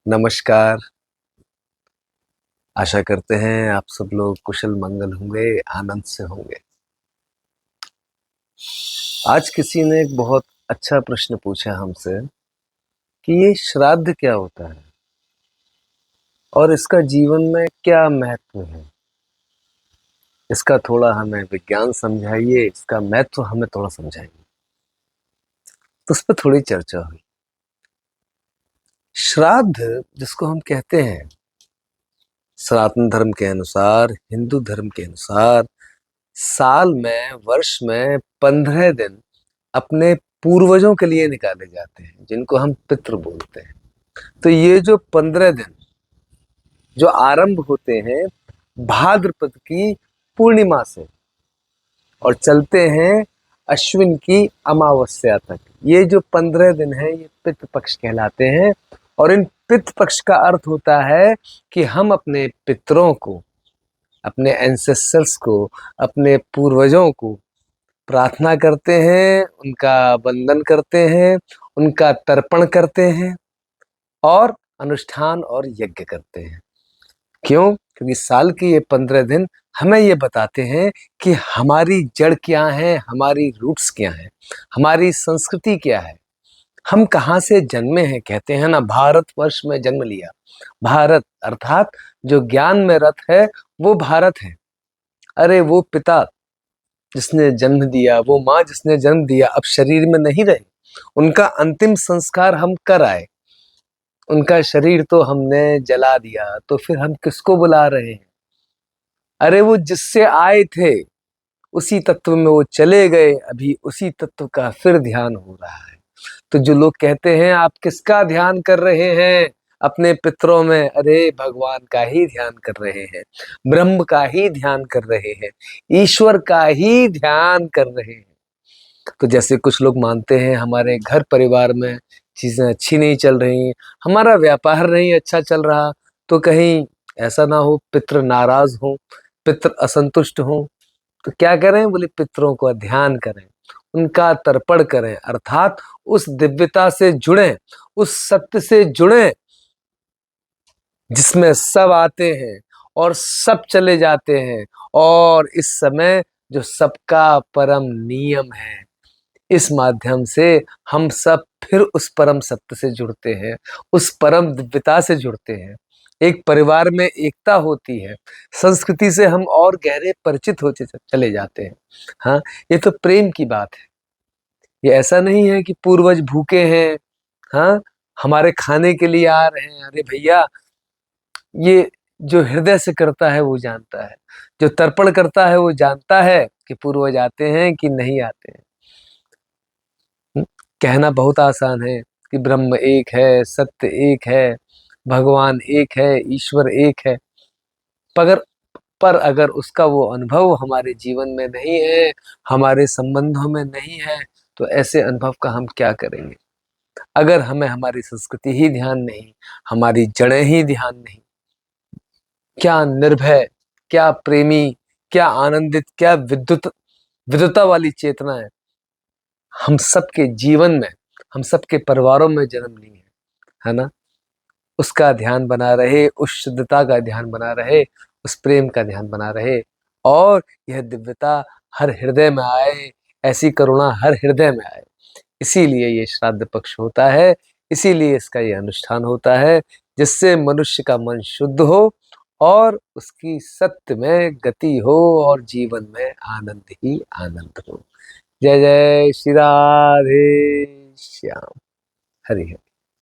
नमस्कार। आशा करते हैं आप सब लोग कुशल मंगल होंगे, आनंद से होंगे। आज किसी ने एक बहुत अच्छा प्रश्न पूछा हमसे कि ये श्राद्ध क्या होता है और इसका जीवन में क्या महत्व है। इसका थोड़ा हमें विज्ञान समझाइए, इसका महत्व हमें थोड़ा समझाइए। तो उस पर थोड़ी चर्चा हुई। श्राद्ध जिसको हम कहते हैं, सनातन धर्म के अनुसार, हिंदू धर्म के अनुसार साल में, वर्ष में 15 दिन अपने पूर्वजों के लिए निकाले जाते हैं, जिनको हम पितृ बोलते हैं। तो ये जो 15 दिन जो आरंभ होते हैं भाद्रपद की पूर्णिमा से और चलते हैं अश्विन की अमावस्या तक, ये जो 15 दिन है ये पितृ पक्ष कहलाते हैं। और इन पितृ पक्ष का अर्थ होता है कि हम अपने पितरों को, अपने एंसेस्टर्स को, अपने पूर्वजों को प्रार्थना करते हैं, उनका वंदन करते हैं, उनका तर्पण करते हैं और अनुष्ठान और यज्ञ करते हैं। क्यों? क्योंकि साल के ये 15 दिन हमें ये बताते हैं कि हमारी जड़ क्या है, हमारी रूट्स क्या है, हमारी संस्कृति क्या है, हम कहाँ से जन्मे हैं। कहते हैं ना, भारतवर्ष में जन्म लिया। भारत अर्थात जो ज्ञान में रत है वो भारत है। अरे वो पिता जिसने जन्म दिया, वो माँ जिसने जन्म दिया, अब शरीर में नहीं रहे। उनका अंतिम संस्कार हम कर आए, उनका शरीर तो हमने जला दिया, तो फिर हम किसको बुला रहे हैं? अरे वो जिससे आए थे उसी तत्व में वो चले गए, अभी उसी तत्व का फिर ध्यान हो रहा है। तो जो लोग कहते हैं आप किसका ध्यान कर रहे हैं अपने पितरों में, अरे भगवान का ही ध्यान कर रहे हैं, ब्रह्म का ही ध्यान कर रहे हैं, ईश्वर का ही ध्यान कर रहे हैं। तो जैसे कुछ लोग मानते हैं हमारे घर परिवार में चीजें अच्छी नहीं चल रही, हमारा व्यापार नहीं अच्छा चल रहा, तो कहीं ऐसा ना हो पितृ नाराज हो, पितृ असंतुष्ट हो, तो क्या करें? बोले पितरों को ध्यान करें, उनका तर्पण करें, अर्थात उस दिव्यता से जुड़ें, उस सत्य से जुड़ें जिसमें सब आते हैं और सब चले जाते हैं। और इस समय जो सबका परम नियम है, इस माध्यम से हम सब फिर उस परम सत्य से जुड़ते हैं, उस परम दिव्यता से जुड़ते हैं। एक परिवार में एकता होती है, संस्कृति से हम और गहरे परिचित होते चले जाते हैं। हाँ, ये तो प्रेम की बात है। ये ऐसा नहीं है कि पूर्वज भूखे हैं, हाँ, हमारे खाने के लिए आ रहे हैं। अरे भैया, ये जो हृदय से करता है वो जानता है, जो तर्पण करता है वो जानता है कि पूर्वज आते हैं कि नहीं आते हैं। कहना बहुत आसान है कि ब्रह्म एक है, सत्य एक है, भगवान एक है, ईश्वर एक है। पर अगर उसका वो अनुभव हमारे जीवन में नहीं है, हमारे संबंधों में नहीं है, तो ऐसे अनुभव का हम क्या करेंगे? अगर हमें हमारी संस्कृति ही ध्यान नहीं, हमारी जड़ें ही ध्यान नहीं, क्या निर्भय, क्या प्रेमी, क्या आनंदित, क्या विद्युता वाली चेतना हम सबके जीवन में, हम सबके परिवारों में जन्म ली है ना? उसका ध्यान बना रहे, उस शुद्धता का ध्यान बना रहे, उस प्रेम का ध्यान बना रहे और यह दिव्यता हर हृदय में आए, ऐसी करुणा हर हृदय में आए। इसीलिए ये श्राद्ध पक्ष होता है, इसीलिए इसका ये अनुष्ठान होता है, जिससे मनुष्य का मन शुद्ध हो और उसकी सत्य में गति हो और जीवन में आनंद ही आनंद हो। जय जय श्री राधे श्याम। हरि हरि।